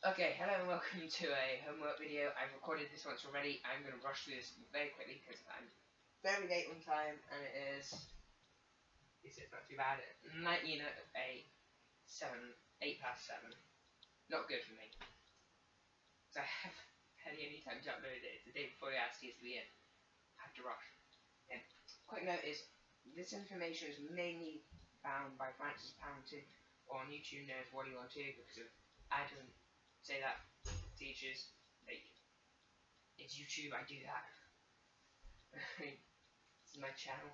Okay, hello and welcome to a homework video. I've recorded this once already. I'm going to rush through this very quickly because I'm very late on time and it's not too bad. 19 at 8 past 7. Not good for me. So I have hardly any time to upload it. It's the day before the IST is to be in. I have to rush. And quick note is, this information is mainly found by Francis Poundton on YouTube known as What Do You Want To, because of I don't say that teachers like it's YouTube. I do that. This is my channel.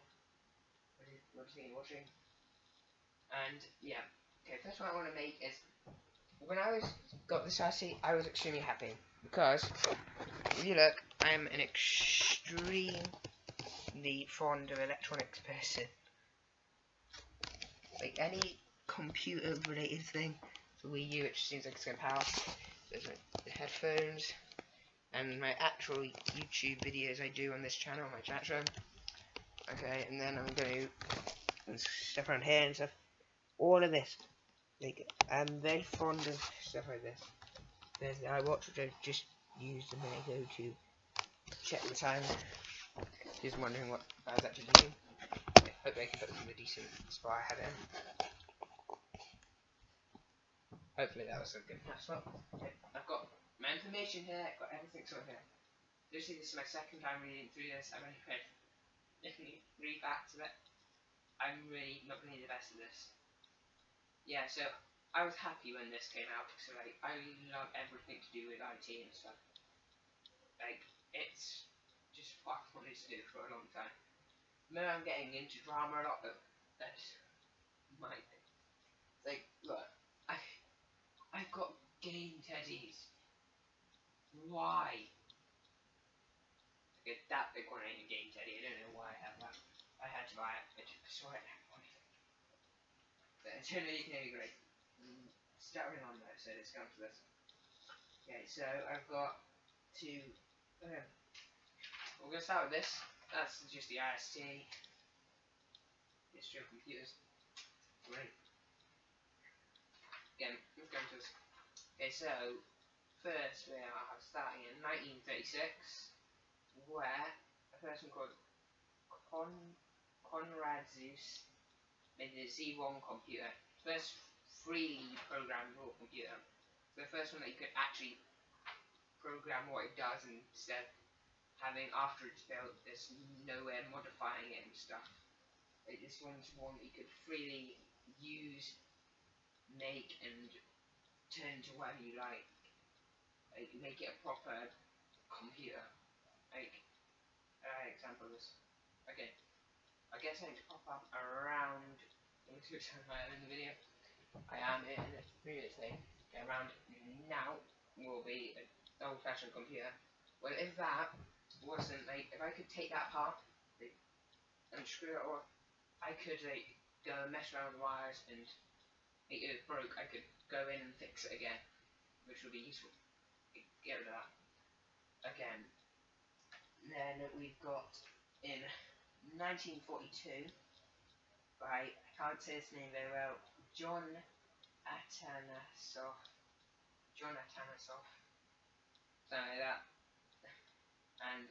What do you think you're watching? And yeah, okay. First one I want to make is when I got this IC, I was extremely happy because if you look, I am an extremely fond of electronics person. Like any computer related thing, the Wii U, which seems like it's going to power. There's the headphones, and my actual YouTube videos I do on this channel, my chat room. Okay, and then I'm going to stuff around here and stuff. All of this. Like, I'm very fond of stuff like this. There's the iWatch, which I just used a minute ago to check the time. Just wondering what I was actually doing. Okay, hope I can put this in a decent spot I had it in. Hopefully that was a good enough spot. Okay, I've got my information here, I've got everything sorted here. Obviously this is my second time reading through this. I've only read literally 3 facts of it. I'm really not really the best at this. Yeah, so I was happy when this came out because like I love everything to do with IT and stuff. Like it's just what I've wanted to do for a long time. Maybe I'm getting into drama a lot, but that's my thing. Like look, I've got game teddies. Why? Okay, that big one ain't a game teddy. I don't know why I have that. I had to buy it. I just saw it. But internally you can hear me great. Stuttering on though, so let's come to this. Okay, so I've got two. We're gonna start with this. That's just the IST. History of computers. Great. Again, let's go into this. Okay, so first we are starting in 1936, where a person called Conrad Zuse made the Z1 computer. First freely programmable computer. So the first one that you could actually program what it does instead of having after it's built there's nowhere modifying it and stuff. Like this one's one that you could freely use, make and turn to whatever you like make it a proper computer. Like example of this. Okay. I guess I need to pop up around in the video. I am in a previous thing. Okay, around now will be an old-fashioned computer. Well, if that wasn't like, if I could take that apart and screw it all, I could like go and mess around with the wires, and if it broke, I could go in and fix it again, which would be useful. Get rid of that. Again, then we've got in 1942 by, I can't say his name very well, John Atanasoff, something like that, and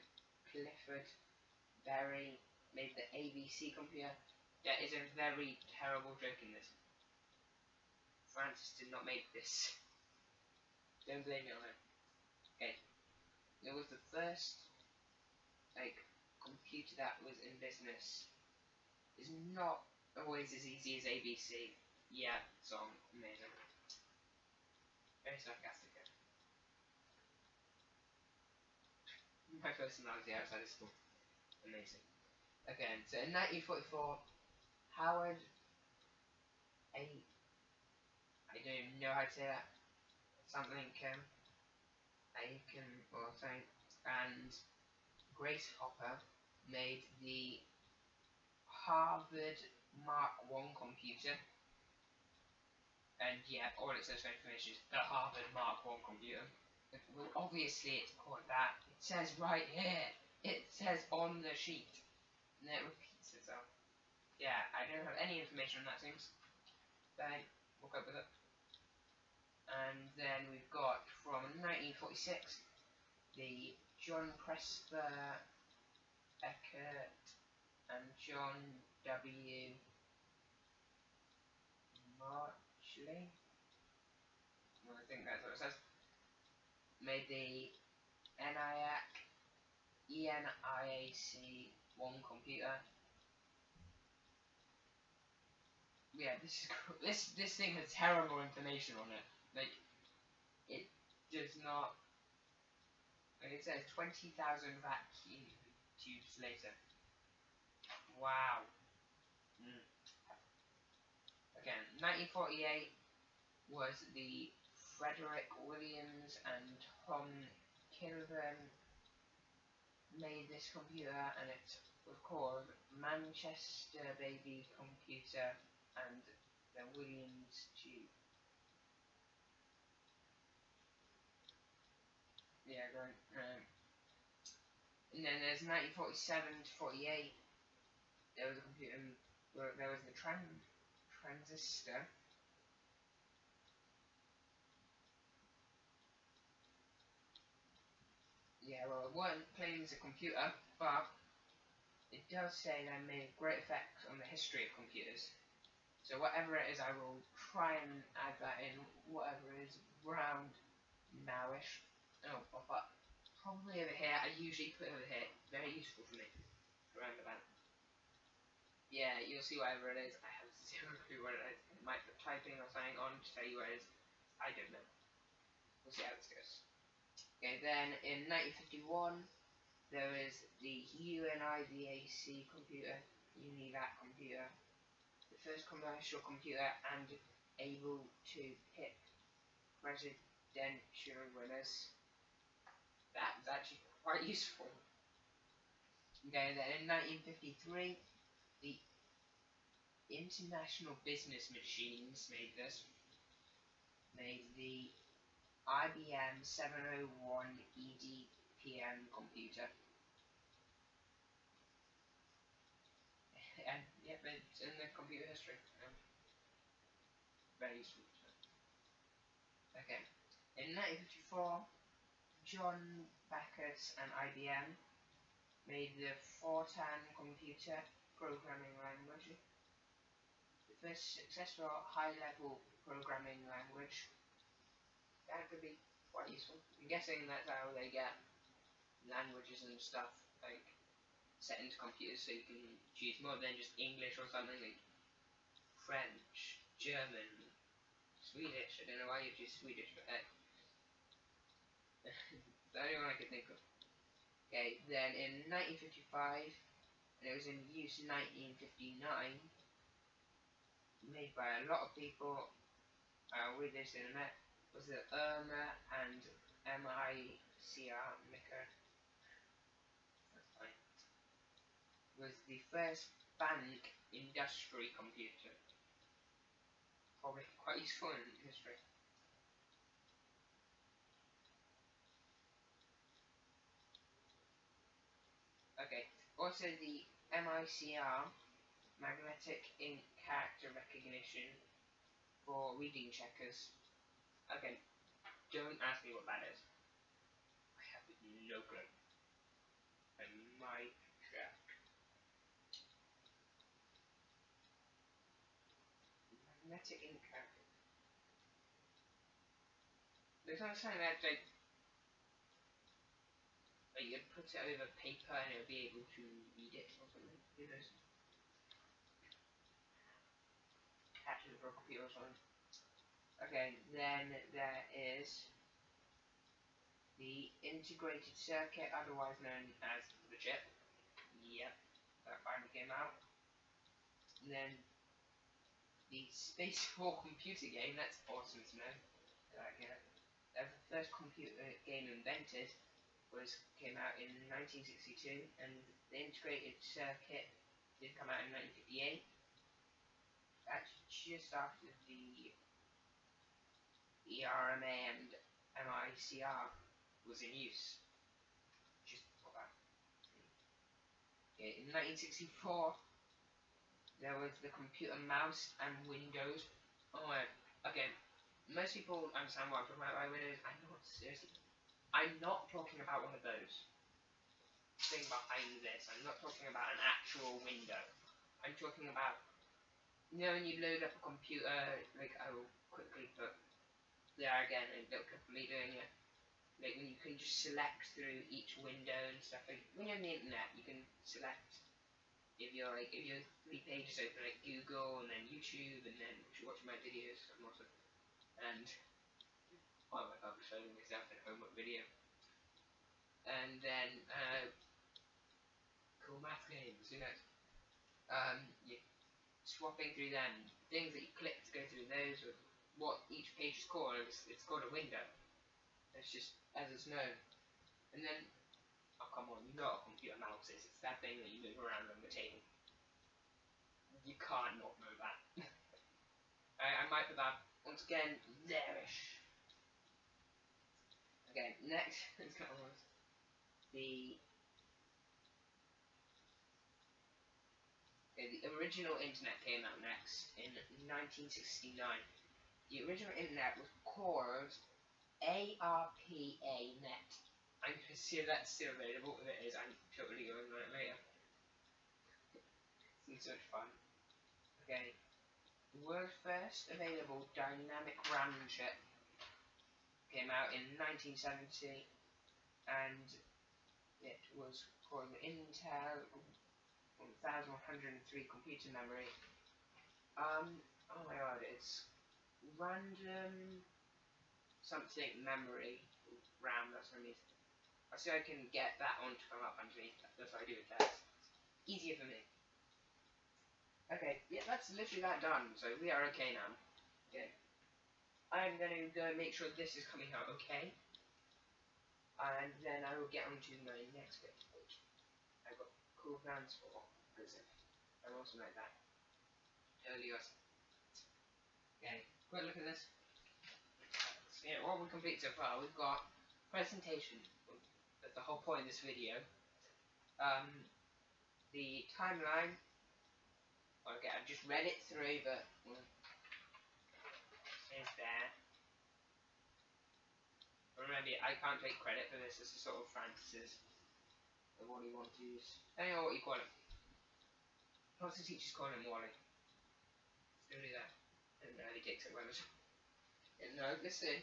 Clifford Berry made the ABC computer. There is a very terrible joke in this. Francis did not make this. Don't blame me on him. Okay. It was the first computer that was in business. It's not always as easy as ABC. Yeah, song, amazing. Very sarcastic. My personality outside of school. Amazing. Okay, so in 1944, Howard I don't even know how to say that. Something Aiken or something, and Grace Hopper made the Harvard Mark I computer. And yeah, all it says for information is the Harvard Mark I computer. Well, obviously it's called that. It says right here. It says on the sheet. And it repeats itself. Yeah, I don't have any information on that, seems. But we'll go with it. And then we've got from 1946, the John Presper Eckert and John W. Marchley, I think that's what it says, made the ENIAC 1 computer. Yeah, this thing has terrible information on it. Like, it does not. Like it says 20,000 vacuum tubes later. Wow. Again, 1948 was the Frederick Williams and Tom Kilburn made this computer, and it was called Manchester Baby Computer and the Williams Tube. Yeah, going. And then there's 1947 to 48. There was a computer. There was the transistor. Yeah, well, it weren't claimed as a computer, but it does say that it made a great effect on the history of computers. So whatever it is, I will try and add that in, whatever is around nowish. Oh, pop up. Probably over here. I usually put it over here. Very useful for me. Around about. Yeah, you'll see whatever it is. I have zero clue what it is. It might put typing or something on to tell you what it is. I don't know. We'll see how this goes. Okay, then in 1951, there is the UNIVAC computer, UNIVAC computer, the first commercial computer and able to pick presidential winners. That was actually quite useful. Okay, then in 1953, the International Business Machines made the IBM 701 EDPM computer. And yeah, it's in the computer history. Very useful. Okay. In 1954, John Backus and IBM made the Fortran computer programming language, the first successful high-level programming language. That could be quite useful. I'm guessing that's how they get languages and stuff like set into computers, so you can choose more than just English or something like French, German, Swedish. I don't know why you choose Swedish, but the only one I could think of. Okay, then in 1955, and it was in use in 1959, made by a lot of people, with this internet, was the Irma and MICR Micker. Was the first bank industry computer. Probably quite useful in history. Okay, also the MICR, magnetic ink character recognition for reading checkers. Okay, don't ask me what that is. I have no clue. I might check. Magnetic ink character. Looks like something that like you'd put it over paper and it would be able to read it or something. Who knows? Actually, for a computer or something. Okay, then there is the integrated circuit, otherwise known as the chip. Yep, that finally came out. And then the Space War computer game, that's awesome to know. The first computer game invented came out in 1962, and the integrated circuit did come out in 1958. Actually, just after the ERMA and MICR was in use. Just before that. Okay, in 1964, there was the computer mouse and Windows. Oh, okay. most people understand what I'm talking about by windows. I'm not talking about one of those. Thing behind this. I'm not talking about an actual window. I'm talking about, you know, when you load up a computer, like I will quickly put there again a little clip of me doing it. Like when you can just select through each window and stuff. Like when you're on the internet, you can select if you're 3 pages open, like Google and then YouTube and then watch my videos. I'm also and oh my god, I'm showing myself in a homework video. And then cool math games, you know. You're swapping through them. Things that you click to go through those, or what each page is called. It's called a window. It's just as it's known. And then, oh come on, you know what a computer mouse is. It's that thing that you move around on the table. You can't not know that. I might put that once again there-ish. Okay, next was the the original internet came out next in 1969. The original internet was called ARPANET. I'm gonna see if that's still available. If it is, I'm totally going on it later. It's so much fun. Okay. The world's first available dynamic RAM chip came out in 1970, and it was called an Intel 1103 computer memory. Oh my god, it's random something memory RAM. That's what I mean. I see I can get that one to come up underneath. That's what I do with tests. Easier for me. Okay, yeah, that's literally that done. So we are okay now. Okay. I'm going to go make sure this is coming out okay. And then I will get on to my next bit, which I've got cool plans for. Because I'm also like that. Totally awesome. Okay, quick look at this. So, yeah, what we've completed so far, we've got presentation. That's the whole point of this video. The timeline. Okay, I've just read it through, but it's there. Remember, I can't take credit for this. This is sort of Francis's of what he wants to use. Depending on what you call it. Lots of teachers call him Wally. Still do that. And he takes it well. No, listen.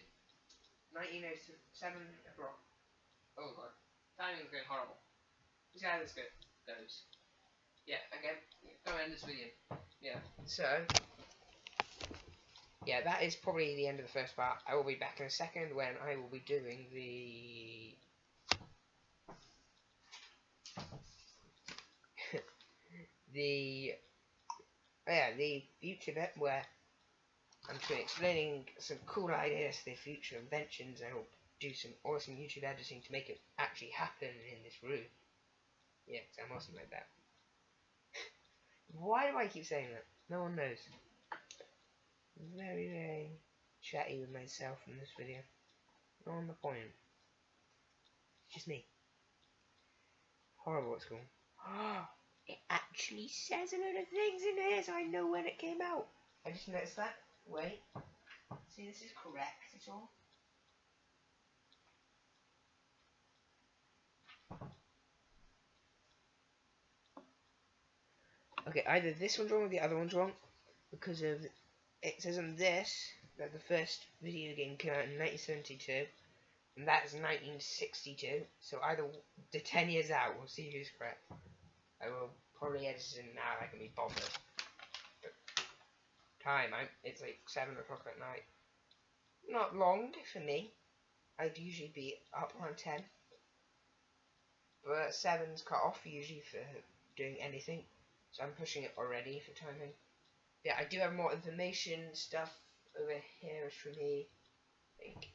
1907 abroad. Oh god. Timing's going horrible. See how this goes. Yeah, again. Go end this video. Yeah. So yeah, that is probably the end of the first part. I will be back in a second when I will be doing the the future bit where I'm explaining some cool ideas for the future inventions. I will do some awesome YouTube editing to make it actually happen in this room. Yeah, I'm awesome like that. Why do I keep saying that? No one knows. Very, very chatty with myself in this video. Not on the point. It's just me. Horrible at school. It actually says a lot of things in here, so I know when it came out. I just noticed that. Wait. See, this is correct at all. Okay, either this one's wrong or the other one's wrong. Because of, it says on this that the first video game came out in 1972. And that's 1962. So either the 10 years out, we'll see who's correct. I will probably edit it in now, I can be bothered. But time, it's like 7 o'clock at night. Not long for me. I'd usually be up around 10. But 7's cut off usually for doing anything. So I'm pushing it already for timing. Yeah, I do have more information stuff over here for me. I think.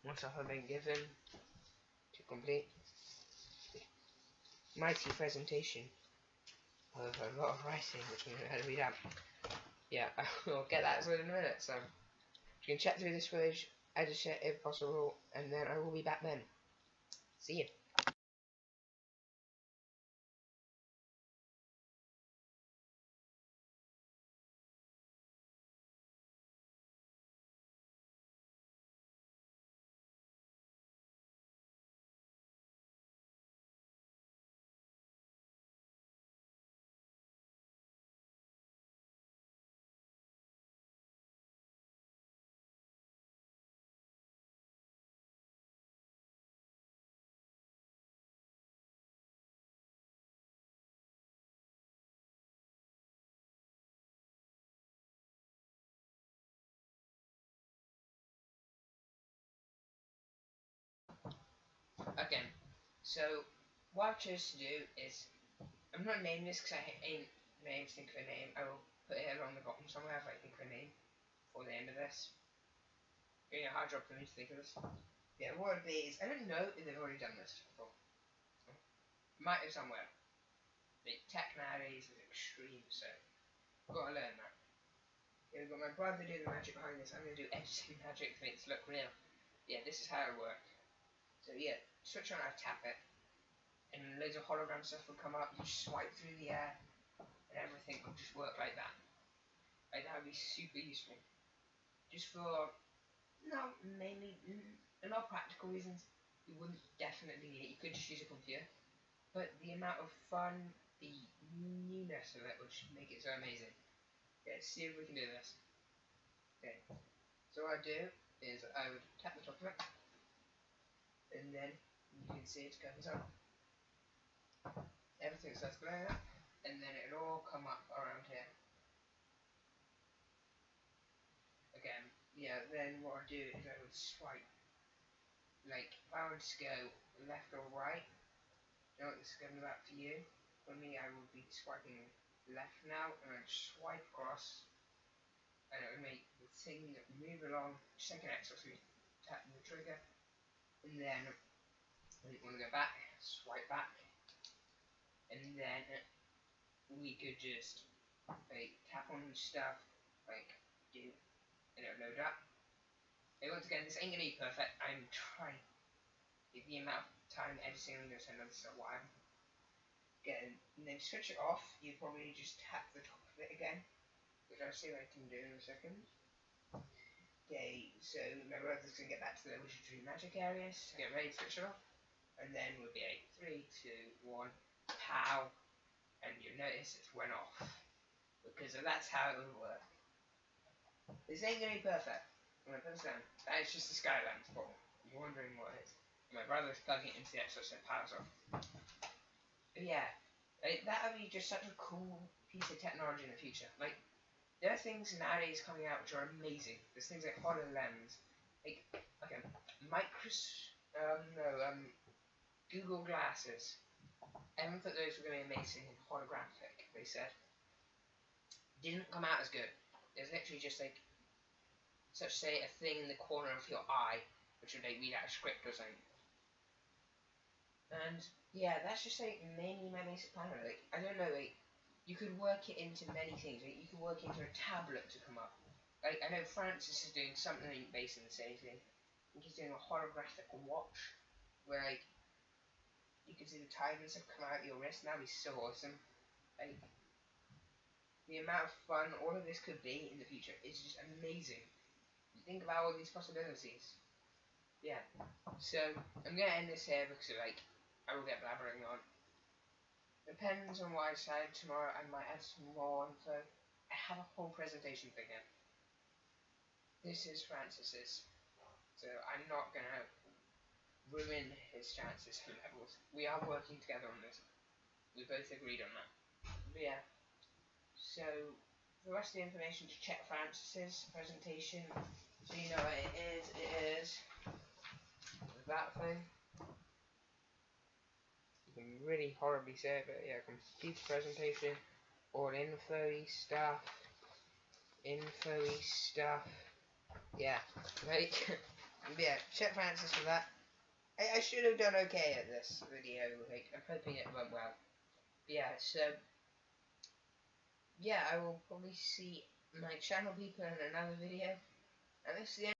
More stuff I've been given to complete. Mighty presentation of a lot of writing, which I'm going to read out. Yeah, I will get that sorted in a minute. So you can check through this footage, edit it if possible, and then I will be back then. See you. So what I chose to do is, I'm not naming this because I ain't been able to think of a name. I will put it along the bottom somewhere if I think of a name for the end of this. Getting a hard job for me to think of this. Yeah, what it would be is, I don't know if they've already done this before. Might have somewhere. The tech nowadays is extreme, so I've got to learn that. Yeah, we've got my brother doing the magic behind this. I'm going to do editing magic to make this look real. Yeah, this is how it works. So yeah, switch on, I tap it, and loads of hologram stuff will come up. You just swipe through the air, and everything will just work like that. Like that would be super useful. Just for, no, mainly, a lot of practical reasons. You wouldn't definitely need it. You could just use a computer. But the amount of fun, the newness of it would just make it so amazing. Okay, let's see if we can do this. Okay, so what I do is I would tap the top of it, and then you can see it comes up. Everything starts blowing up, and then it'll all come up around here. Again, yeah, then what I do is I would swipe. Like, if I would just go left or right, you know what this is going to be like for you? For me, I will be swiping left now, and I'd swipe across, and it would make the thing move along. Just take an extra, so you tap the trigger, and then when you want to go back, swipe back, and then we could just like tap on stuff, like do, and it'll load up. And once again, this ain't gonna be perfect. I'm trying. With the amount of time editing on this, I know this is what I'm getting. And then switch it off. You probably just tap the top of it again, which I'll see what I can do in a second. Okay, so my brother's gonna get back to the wizardry magic areas. Get ready to switch it off, and then we'll be like 3, 2, 1, pow, and you'll notice it went off because that's how it would work. This ain't gonna be perfect. I'm gonna put this down. That is just the Skylands bottle. You're wondering what it is. My brother's plugging it into the Xbox so it powers off. But yeah, that would be just such a cool piece of technology in the future. Like, there are things nowadays coming out which are amazing. There's things like HoloLens, like, okay, Google glasses. Everyone thought those were going to be amazing and holographic, they said. Didn't come out as good. There's literally just like, such say, a thing in the corner of your eye, which would like read out a script or something. And yeah, that's just like mainly my basic plan. Like, I don't know, like, you could work it into many things. Like, you could work into a tablet to come up. Like, I know Francis is doing something based on the same thing. I think he's doing a holographic watch where like you can see the time and stuff come out your wrist. That'd be so awesome. Like, the amount of fun all of this could be in the future is just amazing. You think about all these possibilities. Yeah. So I'm gonna end this here because like I will get blabbering on. Depends on what I decide tomorrow. I might add some more info. I have a whole presentation thing in. This is Francis's, so I'm not gonna ruin his chances for levels. We are working together on this. We both agreed on that. But yeah. So the rest of the information to check Francis's presentation, so you know what it is that thing. You can really horribly say it, but yeah, computer presentation, all info-y stuff, yeah, like, yeah, check Francis for that. I should have done okay at this video, like, I'm hoping it went well. But yeah, so, yeah, I will probably see my channel people in another video, and this is the end.